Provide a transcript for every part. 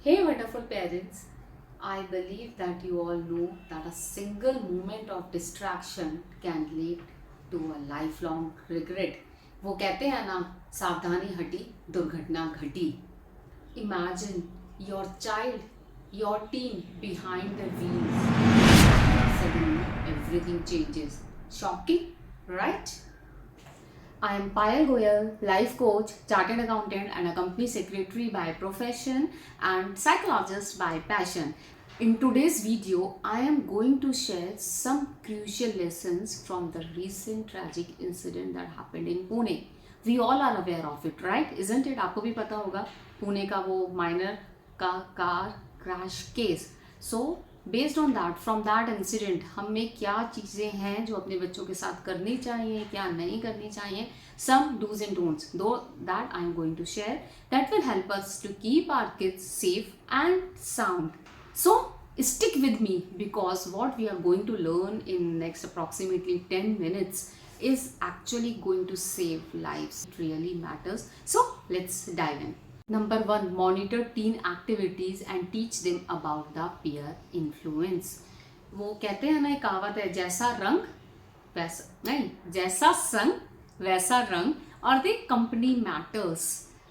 Hey, wonderful parents. I believe that you all know that a single moment of distraction can lead to a lifelong regret. वो कहते हैं ना, सावधानी हटी दुर्घटना घटी. Imagine your child, your teen behind the wheels. Suddenly everything changes. Shocking, right? I am Payal Goyal, life coach, chartered accountant, and a company secretary by profession and psychologist by passion. In today's video, I am going to share some crucial lessons from the recent tragic incident that happened in Pune. We all are aware of it, right? Isn't it? आपको भी पता होगा पुणे का वो minor का car crash case. So based on that, from that incident हमें क्या चीज़ें हैं जो अपने बच्चों के साथ करनी चाहिए, क्या नहीं करनी चाहिए, some do's and don'ts, though that I am going to share, that will help us to keep our kids safe and sound. So stick with me, because what we are going to learn in next approximately 10 minutes is actually going to save lives. It really matters. So let's dive in. Number 1, monitor teen activities and teach them about the peer influence. वो कहते हैं ना, एक कहावत है, जैसा रंग वैसा नहीं, जैसा संग वैसा रंग, और द कंपनी मैटर्स,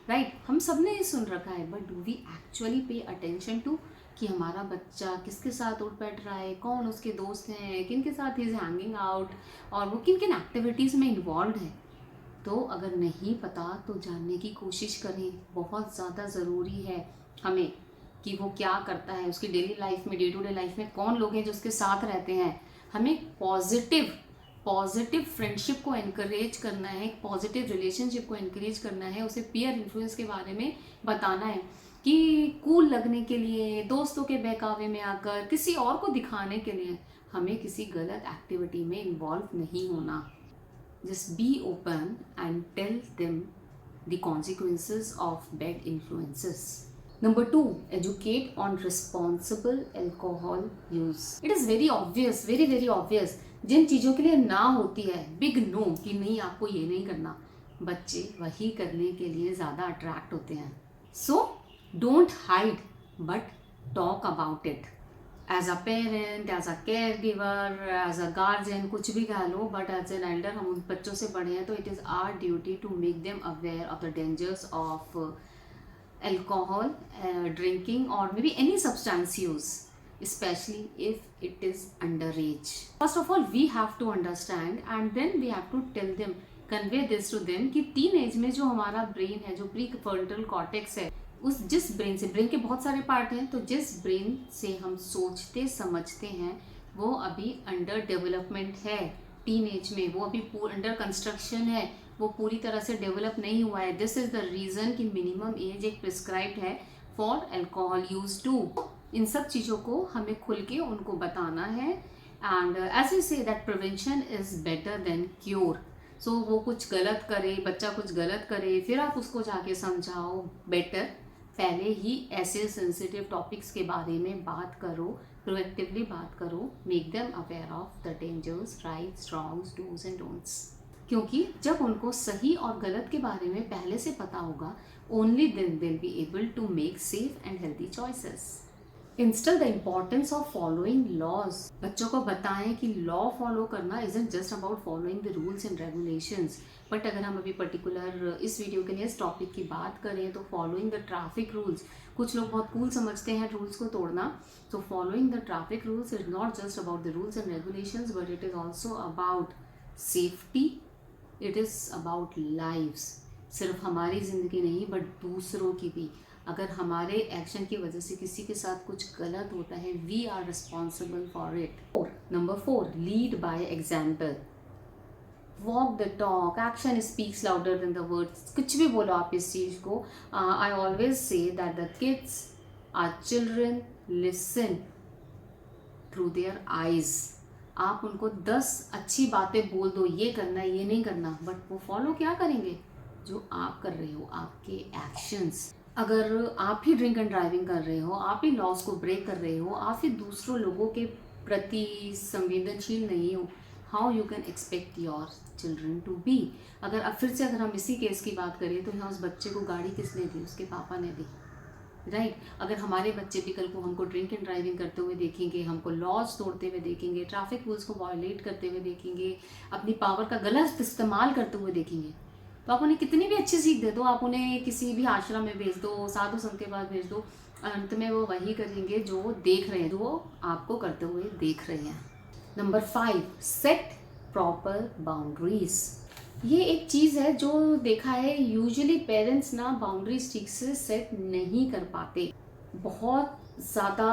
राइट. हम सब ने ये सुन रखा है, but do we actually pay attention to कि हमारा बच्चा किसके साथ उठ बैठ रहा है, कौन उसके दोस्त हैं, किन के साथ ही इज हैंगिंग आउट, और वो किन किन एक्टिविटीज़ में इन्वॉल्व है. तो अगर नहीं पता तो जानने की कोशिश करें. बहुत ज़्यादा ज़रूरी है हमें कि वो क्या करता है, उसकी डेली लाइफ में, डे टू डे लाइफ में कौन लोग हैं जो उसके साथ रहते हैं. हमें पॉजिटिव फ्रेंडशिप को एनकरेज करना है, पॉजिटिव रिलेशनशिप को एनकरेज करना है, उसे पीयर इन्फ्लुएंस के बारे में बताना है कि कूल लगने के लिए, दोस्तों के बहकावे में आकर, किसी और को दिखाने के लिए हमें किसी गलत एक्टिविटी में इन्वॉल्व नहीं होना. Just be open and tell them the consequences of bad influences. Number 2, educate on responsible alcohol use. It is very obvious, very obvious. जिन चीज़ों के लिए ना होती है, बिग नो, कि नहीं आपको ये नहीं करना, बच्चे वही करने के लिए ज़्यादा अट्रैक्ट होते हैं. So don't hide, but talk about it. As a parent, as a care giver, as a guardian, कुछ भी कह लो, बट एज एन एल्डर हम उन बच्चों से बड़े हैं, तो it is our duty to make them aware of the dangers of alcohol, drinking, or maybe any substance use, especially if it is underage. First of all, we have to understand, and then we have to tell them, convey this to them कि teen age में जो हमारा brain है, जो pre frontal cortex है, उस जिस brain से, ब्रेन के बहुत सारे पार्ट हैं, तो जिस ब्रेन से हम सोचते समझते हैं वो अभी अंडर डेवलपमेंट है. टीन एज में वो अभी अंडर कंस्ट्रक्शन है, वो पूरी तरह से डेवलप नहीं हुआ है. दिस इज़ द रीज़न कि मिनिमम एज एक प्रिस्क्राइब्ड है फॉर अल्कोहल यूज टू. इन सब चीज़ों को हमें खुल के उनको बताना है. And as you say that prevention is better than cure. So वो कुछ गलत करे, बच्चा कुछ गलत करे, फिर आप उसको जाके समझाओ, बेटर पहले ही ऐसे सेंसिटिव टॉपिक्स के बारे में बात करो, प्रोएक्टिवली बात करो, make them aware of the dangers, rights, wrongs, dos and don'ts. क्योंकि जब उनको सही और गलत के बारे में पहले से पता होगा, only then they will be able to make safe and healthy choices. Install the importance of following laws. बच्चों को बताएं कि लॉ फॉलो करना isn't just about following the rules and regulations, but अगर हम अभी पर्टिकुलर इस वीडियो के लिए इस टॉपिक की बात करें तो फॉलोइंग द ट्रैफिक रूल्स. कुछ लोग बहुत कूल समझते हैं रूल्स को तोड़ना. तो following the traffic rules is not just about the rules and regulations, but it is also about safety. It is about lives. सिर्फ हमारी ज़िंदगी नहीं, बट दूसरों की भी. अगर हमारे एक्शन की वजह से किसी के साथ कुछ गलत होता है, we are responsible for it. Number 4, lead by example. Walk the talk, action speaks louder than the words. कुछ भी बोलो आप इस चीज़ को. I always say that the kids are children, listen through their eyes. आप उनको 10 अच्छी बातें बोल दो, ये करना है, ये नहीं करना, बट वो फॉलो क्या करेंगे? जो आप कर रहे हो, आपके एक्शंस. अगर आप ही ड्रिंक एंड ड्राइविंग कर रहे हो, आप ही लॉज को ब्रेक कर रहे हो, आप ही दूसरों लोगों के प्रति संवेदनशील नहीं हो, how you can expect your children to be. अगर अब फिर से अगर हम इसी केस की बात करें तो यहाँ उस बच्चे को गाड़ी किसने दी? उसके पापा ने दी. राइट अगर हमारे बच्चे भी कल को हमको ड्रिंक एंड ड्राइविंग करते हुए देखेंगे, हमको लॉज तोड़ते हुए देखेंगे, ट्रैफिक रूल्स को वायलेट करते हुए देखेंगे, अपनी पावर का गलत इस्तेमाल करते हुए देखेंगे, तो आप उन्हें कितनी भी अच्छी सीख दे दो, आप उन्हें किसी भी आश्रम में भेज दो, साधु संत के पास भेज दो, अंत में वो वही करेंगे जो वो देख रहे हैं, जो वो आपको करते हुए देख रहे हैं। Number 5, set proper boundaries. ये एक चीज़ है जो देखा है यूजुअली पेरेंट्स ना बाउंड्रीज ठीक से सेट नहीं कर पाते। बहुत ज़्यादा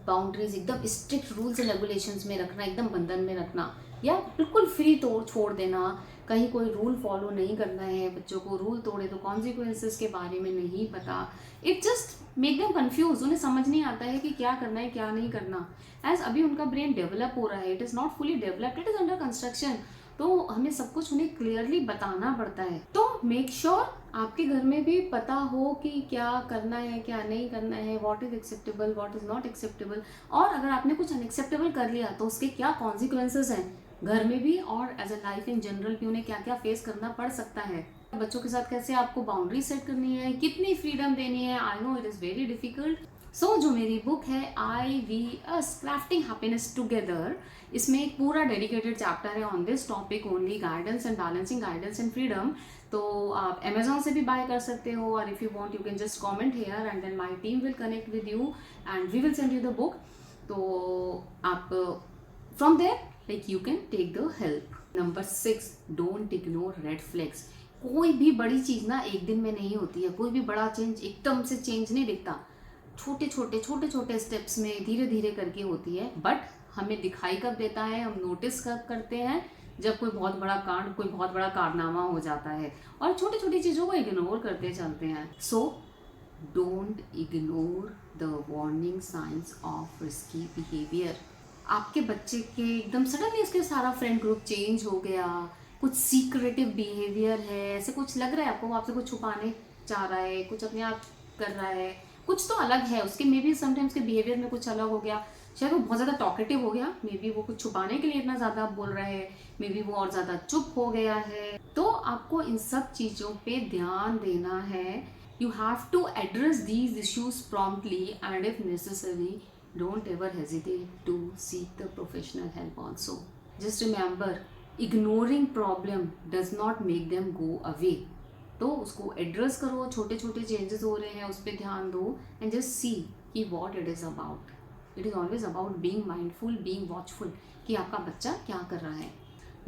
बाउंड्रीज एकदम स्ट्रिक्ट रूल्स एंड रेगुलेशंस में रखना, एकदम बंधन में रखना, या बिल्कुल फ्री तोड़ छोड़ देना, कहीं कोई रूल फॉलो नहीं करना है बच्चों को, रूल तोड़े तो कॉन्सिक्वेंसेस के बारे में नहीं पता। It just make them confuse, उन्हें समझ नहीं आता है कि क्या करना है क्या नहीं करना। एज अभी उनका ब्रेन डेवलप हो रहा है, it is not fully developed, it is under construction, तो हमें सब कुछ उन्हें क्लियरली बताना पड़ता है। तो मेक श्योर आपके घर में भी पता हो कि क्या करना है क्या नहीं करना है, what is acceptable what is not acceptable, और अगर आपने कुछ अनएक्सेप्टेबल कर लिया तो उसके क्या कॉन्सिक्वेंसेस हैं घर में भी और as a life in general भी, उन्हें क्या क्या फेस करना पड़ सकता है। बच्चों के साथ कैसे आपको बाउंड्री सेट करनी है, कितनी फ्रीडम देनी है, I know it is very difficult. So जो मेरी बुक है IVS क्राफ्टिंग हैप्पीनेस टुगेदर, इसमें एक पूरा डेडिकेटेड चैप्टर है on this topic only, guidance and balancing guidance and freedom. तो आप अमेजोन से भी बाय कर सकते हो, और if you want you can just comment here and then my team will connect with you and we will send you the book. तो आप from there like you can take the help. Number 6, don't ignore red flags. कोई भी बड़ी चीज़ ना एक दिन में नहीं होती है, कोई भी बड़ा चेंज एकदम से चेंज नहीं दिखता, छोटे छोटे स्टेप्स में धीरे धीरे करके होती है। बट हमें दिखाई कब देता है, हम नोटिस कब करते हैं, जब कोई बहुत बड़ा कांड, कोई बहुत बड़ा कारनामा हो जाता है, और छोटी छोटी चीज़ों को इग्नोर करते चलते हैं। So don't ignore the warning science of risky behaviour. आपके बच्चे के एकदम सडनली उसके सारा फ्रेंड ग्रुप चेंज हो गया, कुछ सीक्रेटिव बिहेवियर है, ऐसे कुछ लग रहा है आपको, आपसे कुछ छुपाने चाह रहा है, कुछ अपने आप कर रहा है, कुछ तो अलग है उसके, मे बी समटाइम्स के बिहेवियर में कुछ अलग हो गया, शायद वो बहुत ज़्यादा टॉकेटिव हो गया, मे बी वो कुछ छुपाने के लिए इतना ज़्यादा बोल रहा है, मे बी वो और ज़्यादा चुप हो गया है, तो आपको इन सब चीज़ों पे ध्यान देना है। You have to address these issues promptly and if necessary don't ever hesitate to seek the professional help also. Just remember, ignoring problem does not make them go away. तो उसको एड्रेस करो, छोटे छोटे चेंजेस हो रहे हैं उस पर ध्यान दो, एंड जस्ट सी कि what it is about. It is always about being mindful, being watchful कि आपका बच्चा क्या कर रहा है।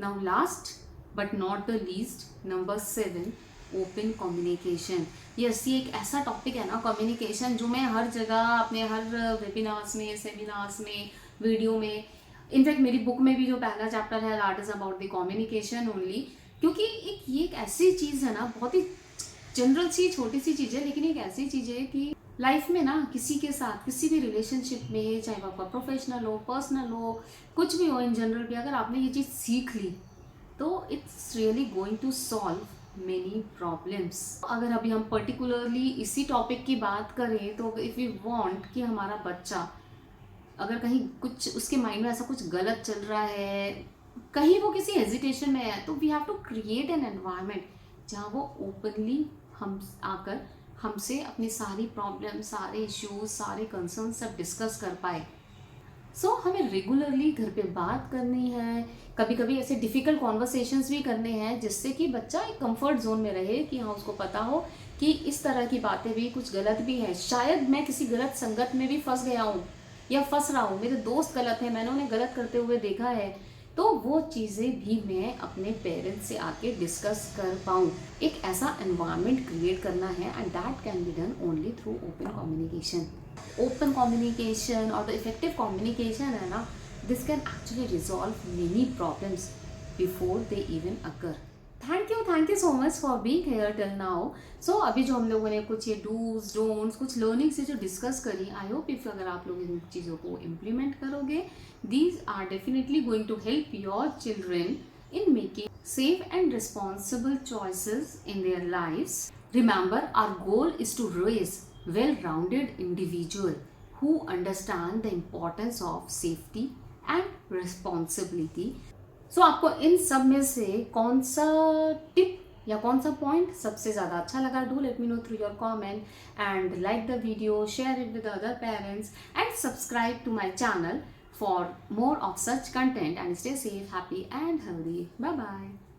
Now last but not the least, number 7, open communication. Yes, ये एक ऐसा टॉपिक है ना कम्युनिकेशन, जो मैं हर जगह अपने हर वेबिनार्स में, सेमिनार्स में, वीडियो में, इनफैक्ट मेरी बुक में भी जो पहला चैप्टर है that is about the communication only, क्योंकि ये एक ऐसी चीज़ है ना, बहुत ही जनरल सी छोटी सी चीज़ है, लेकिन एक ऐसी चीज़ है कि लाइफ में ना किसी के साथ किसी भी रिलेशनशिप में, चाहे वो आपका प्रोफेशनल हो, पर्सनल हो, कुछ भी हो, इन जनरल भी अगर आपने ये चीज़ सीख ली तो it's really going to solve many problems. अगर अभी हम पर्टिकुलरली इसी टॉपिक की बात करें, तो इफ़ यू वांट कि हमारा बच्चा अगर कहीं कुछ उसके माइंड में ऐसा कुछ गलत चल रहा है, कहीं वो किसी हेजिटेशन में है, तो we have to create an environment जहाँ वो ओपनली हम आकर हमसे अपनी सारी प्रॉब्लम, सारे इश्यूज, सारे कंसर्न सब डिस्कस कर पाए। हमें रेगुलरली घर पे बात करनी है, कभी कभी ऐसे डिफ़िकल्ट कॉन्वर्सेशंस भी करने हैं, जिससे कि बच्चा एक कंफर्ट जोन में रहे, कि हाँ उसको पता हो कि इस तरह की बातें भी कुछ गलत भी हैं, शायद मैं किसी गलत संगत में भी फंस गया हूँ या फंस रहा हूँ, मेरे दोस्त गलत हैं, मैंने उन्हें गलत करते हुए देखा है, तो वो चीज़ें भी मैं अपने पेरेंट्स से आके डिस्कस कर पाऊँ। एक ऐसा एनवायरनमेंट क्रिएट करना है, and that can be done only through open communication. Open communication और द इफेक्टिव कम्युनिकेशन है ना, this can actually resolve many problems before they even occur. Thank you so much for being here till now. अभी जो हम लोगों ने कुछ ये डूज डोंट्स, कुछ लर्निंग से जो डिस्कस करी, आई होप इफ अगर आप लोग इन चीज़ों को इम्प्लीमेंट करोगे, these are definitely going to help your children in making safe and responsible choices in their lives. Remember, our goal is to raise well-rounded individual who understand the importance of safety and responsibility. आपको इन सब में से कौन सा tip या कौन सा point सबसे ज़्यादा अच्छा लगा? Do let me know through your comment and like the video, share it with other parents and subscribe to my channel for more of such content, and stay safe, happy and healthy. Bye bye.